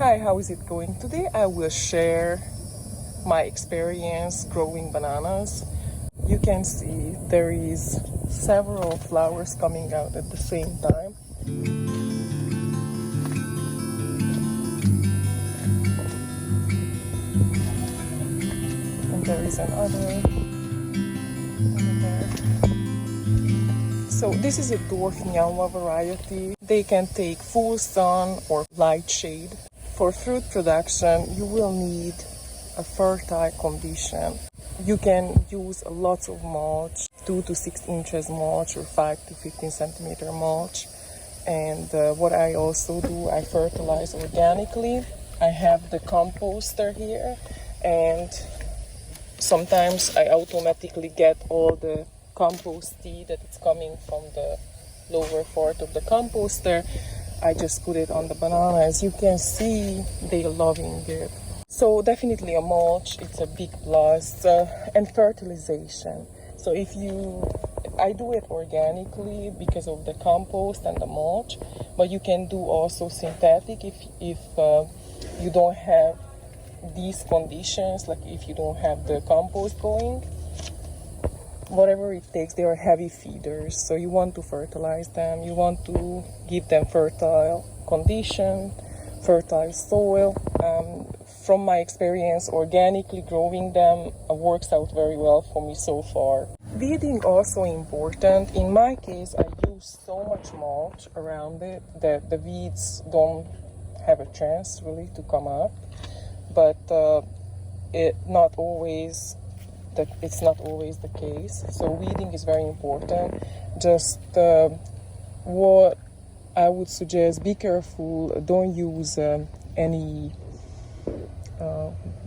Hi, how is it going? Today I will share my experience growing bananas. You can see there is several flowers coming out at the same time. And there is another over there. So this is a dwarf Nyanwa variety. They can take full sun or light shade. For fruit production, you will need a fertile condition. You can use lots of mulch, 2 to 6 inches mulch or 5 to 15 centimeter mulch. And what I also do, I fertilize organically. I have the composter here, and sometimes I automatically get all the compost tea that is coming from the lower part of the composter. I just put it on the banana. As you can see, they're loving it. So definitely a mulch, it's a big plus, and fertilization. So I do it organically because of the compost and the mulch, but you can do also synthetic if you don't have these conditions, like if you don't have the compost going. Whatever it takes, they are heavy feeders, so you want to fertilize them, you want to give them fertile condition, fertile soil. From my experience, organically growing them works out very well for me so far. Weeding also important. In my case, I use so much mulch around it that the weeds don't have a chance really to come up, but it's not always the case. So weeding is very important. Just what I would suggest, be careful, don't use any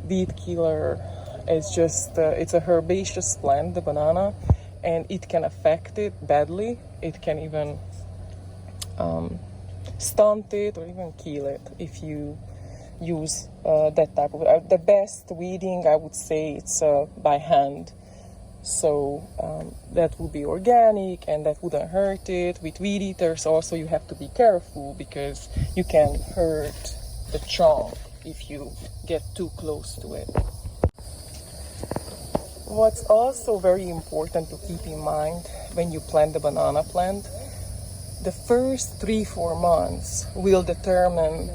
weed killer. It's just it's a herbaceous plant, the banana, and it can affect it badly. It can even stunt it or even kill it if you use that type of the best weeding, I would say, it's by hand. So that would be organic and that wouldn't hurt it. With weed eaters also you have to be careful because you can hurt the trunk if you get too close to it. What's also very important to keep in mind when you plant the banana plant, the first 3-4 months will determine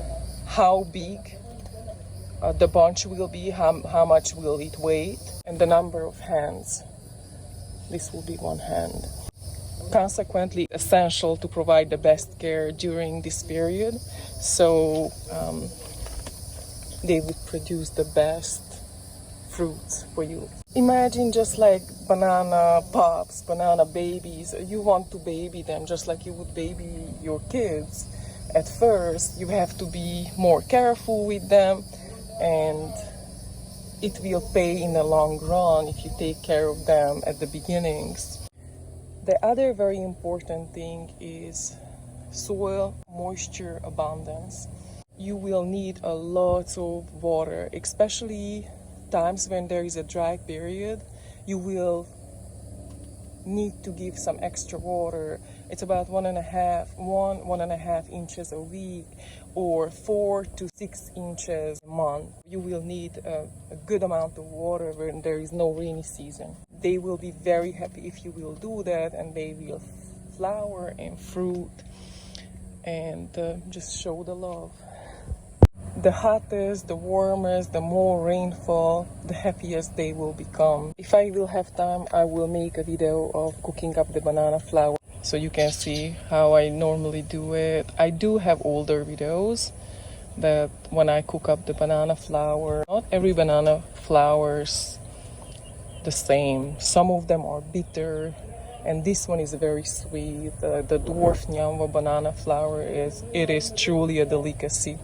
how big the bunch will be, how much will it weigh, and the number of hands. This will be one hand. Consequently, essential to provide the best care during this period, so they would produce the best fruits for you. Imagine just like banana pups, banana babies. You want to baby them just like you would baby your kids. At first, you have to be more careful with them, and it will pay in the long run if you take care of them at the beginnings. The other very important thing is soil moisture abundance. You will need a lot of water, especially times when there is a dry period. You will need to give some extra water. It's about 1.5 inches a week, or 4 to 6 inches a month. You will need a good amount of water when there is no rainy season. They will be very happy if you will do that, and they will flower and fruit and just show the love. The hottest, the warmest, the more rainfall, the happiest they will become. If I will have time, I will make a video of cooking up the banana flower so you can see how I normally do it. I do have older videos that when I cook up the banana flower, not every banana flowers the same. Some of them are bitter, and this one is very sweet. The dwarf Nyanwa banana flower is truly a delicacy.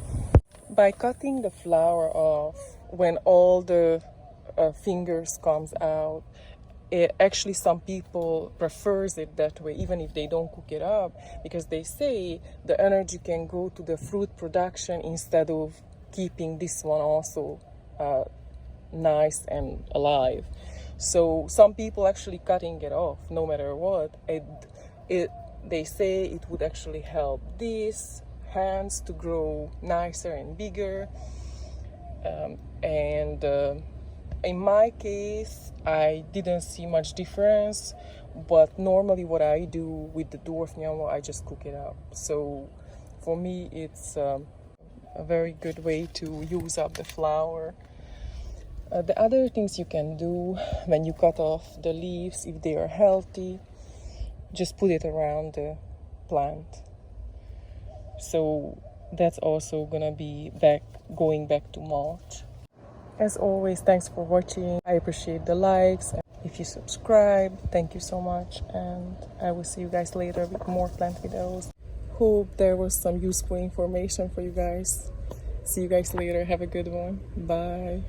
By cutting the flower off when all the fingers comes out, actually some people prefers it that way, even if they don't cook it up, because they say the energy can go to the fruit production instead of keeping this one also nice and alive. So some people actually cutting it off no matter what. They say it would actually help this, hands to grow nicer and bigger. And in my case, I didn't see much difference, but normally what I do with the dwarf nyawa, I just cook it up. So for me, it's a very good way to use up the flour. The other things you can do when you cut off the leaves, if they are healthy, just put it around the plant. So that's also gonna be going back to mulch. As always, thanks for watching. I appreciate the likes. If you subscribe, thank you so much, and I will see you guys later with more plant videos. Hope there was some useful information for you guys. See you guys later. Have a good one. Bye.